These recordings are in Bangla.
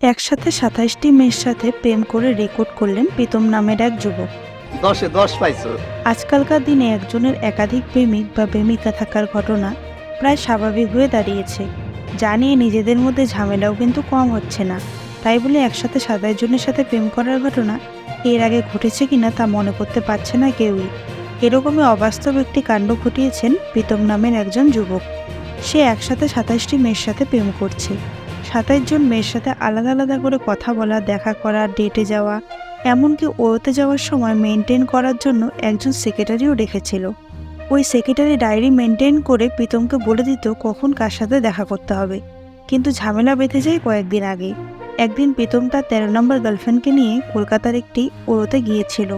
একসাথে ২৭টি মেয়ের সাথে প্রেম করে রেকর্ড করলেন প্রীতম নামের এক যুবক। 10-এ 10 পাইছো। আজকালকার দিনে একজনের একাধিক প্রেমিক বা প্রেমিকা থাকার ঘটনা প্রায় স্বাভাবিক হয়ে দাঁড়িয়েছে। যা নিয়ে নিজেদের মধ্যে ঝামেলাও কিন্তু কম হচ্ছে না। তাই বলে একসাথে ২৭ জনের সাথে প্রেম করার ঘটনা এর আগে ঘটেছে কিনা তা মনে করতে পারছে না কেউই। এরকমই অবাস্তব একটি কাণ্ড ঘটিয়েছেন প্রীতম নামের একজন যুবক। সে একসাথে ২৭টি মেয়ের সাথে প্রেম করছে। ২৭ জন মেয়ের সাথে আলাদা আলাদা করে কথা বলা, দেখা করা, ডেটে যাওয়া, এমনকি ওতে যাওয়ার সময় মেনটেন করার জন্য একজন সেক্রেটারিও রেখেছিল। ওই সেক্রেটারি ডায়েরি মেনটেন করে প্রীতমকে বলে দিত কখন কার সাথে দেখা করতে হবে। কিন্তু ঝামেলা বেঁধে যায় কয়েকদিন আগে। একদিন প্রীতম তার ১৩ নম্বর গার্লফ্রেন্ডকে নিয়ে কলকাতার একটি ওতে গিয়েছিল,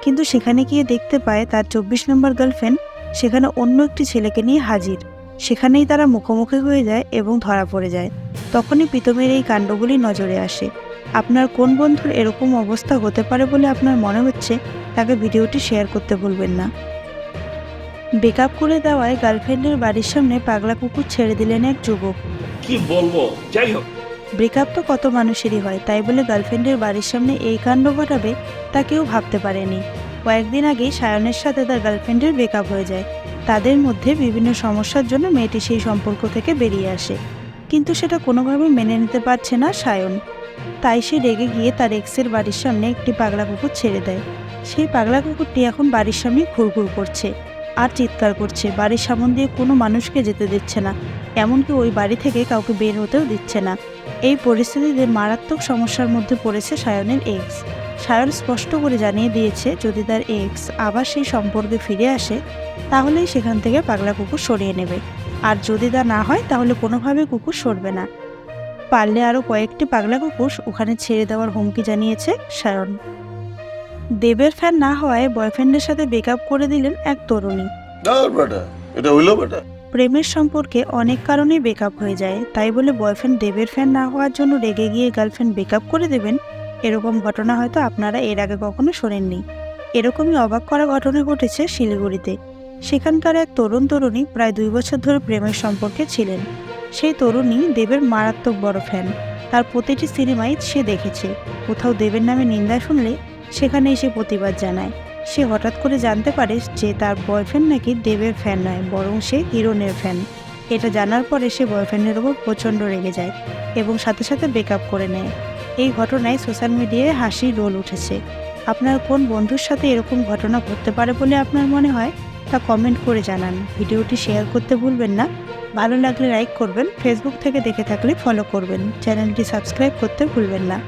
কিন্তু সেখানে গিয়ে দেখতে পায় তার ২৪ নম্বর গার্লফ্রেন্ড সেখানে অন্য একটি ছেলেকে নিয়ে হাজির। সেখানেই তারা মুখোমুখি হয়ে যায় এবং ধরা পড়ে যায়। তখনই প্রীতমের এই কাণ্ডগুলি নজরে আসে। আপনার কোন বন্ধুর এরকম অবস্থা হতে পারে বলে আপনার মনে হচ্ছে, তাকে ভিডিওটি শেয়ার করতে ভুলবেন না। ব্রেকআপ করে দেওয়ায় গার্লফ্রেন্ডের বাড়ির সামনে পাগলা কুকুর ছেড়ে দিলেন এক যুবক। কি বলবো, যাই হোক। ব্রেকআপ তো কত মানুষেরই হয়, তাই বলে গার্লফ্রেন্ডের বাড়ির সামনে এই কাণ্ড ঘটাবে তা কেউ ভাবতে পারেনি। কয়েকদিন আগেই সায়নের সাথে তার গার্লফ্রেন্ডের ব্রেকআপ হয়ে যায়। তাদের মধ্যে বিভিন্ন সমস্যার জন্য মেয়েটি সেই সম্পর্ক থেকে বেরিয়ে আসে, কিন্তু সেটা কোনোভাবেই মেনে নিতে পারছে না সায়ন। তাই সে রেগে গিয়ে তার এক্সের বাড়ির সামনে একটি পাগলা কুকুর ছেড়ে দেয়। সেই পাগলা কুকুরটি এখন বাড়ির সামনে ঘুরঘুর করছে আর চিৎকার করছে। বাড়ির সামনে দিয়ে কোনো মানুষকে যেতে দিচ্ছে না, এমনকি ওই বাড়ি থেকে কাউকে বের হতেও দিচ্ছে না। এই পরিস্থিতিতে মারাত্মক সমস্যার মধ্যে পড়েছে সায়নের এক্স। সায়ন স্পষ্ট করে জানিয়ে দিয়েছে যদি তার এক্স আবার সেই সম্পর্কে ফিরে আসে তাহলেই সেখান থেকে পাগলা কুকুর সরিয়ে নেবে, আর যদি তা না হয় তাহলে কোনোভাবে কুকুর সরবে না। পারলে আরও কয়েকটি পাগলা কুকুর ওখানে ছেড়ে দেওয়ার হুমকি জানিয়েছে সায়ন। দেবের ফ্যান না হওয়ায় বয়ফ্রেন্ডের সাথে ব্রেকআপ করে দিলেন এক তরুণী। এটা হইলো বেটা। প্রেমের সম্পর্কে অনেক কারণেই ব্রেকআপ হয়ে যায়, তাই বলে বয়ফ্রেন্ড দেবের ফ্যান না হওয়ার জন্য রেগে গিয়ে গার্লফ্রেন্ড ব্রেকআপ করে দেবেন, এরকম ঘটনা হয়তো আপনারা এর আগে কখনো শোনেননি। এরকমই অবাক করা ঘটনা ঘটেছে শিলিগুড়িতে। সেখানকার এক তরুণী প্রায় ২ বছর ধরে প্রেমের সম্পর্কে ছিলেন। সেই তরুণী দেবের মারাত্মক বড় ফ্যান। তার প্রতিটি সিনেমাই সে দেখেছে। কোথাও দেবের নামে নিন্দা শুনলে সেখানে এসে প্রতিবাদ জানায়। সে হঠাৎ করে জানতে পারে যে তার বয়ফ্রেন্ড নাকি দেবের ফ্যান নয়, বরং সে হিরোনের ফ্যান। এটা জানার পরে সে বয়ফ্রেন্ডের ওপর প্রচণ্ড রেগে যায় এবং সাথে সাথে ব্রেকআপ করে নেয়। এই ঘটনায় সোশ্যাল মিডিয়ায় হাসির রোল উঠেছে। আপনার কোন বন্ধুর সাথে এরকম ঘটনা ঘটতে পারে বলে আপনার মনে হয় তা কমেন্ট করে জানান। ভিডিওটি শেয়ার করতে ভুলবেন না। ভালো লাগলে লাইক করবেন। ফেসবুক থেকে দেখে থাকলে ফলো করবেন। চ্যানেলটি সাবস্ক্রাইব করতে ভুলবেন না।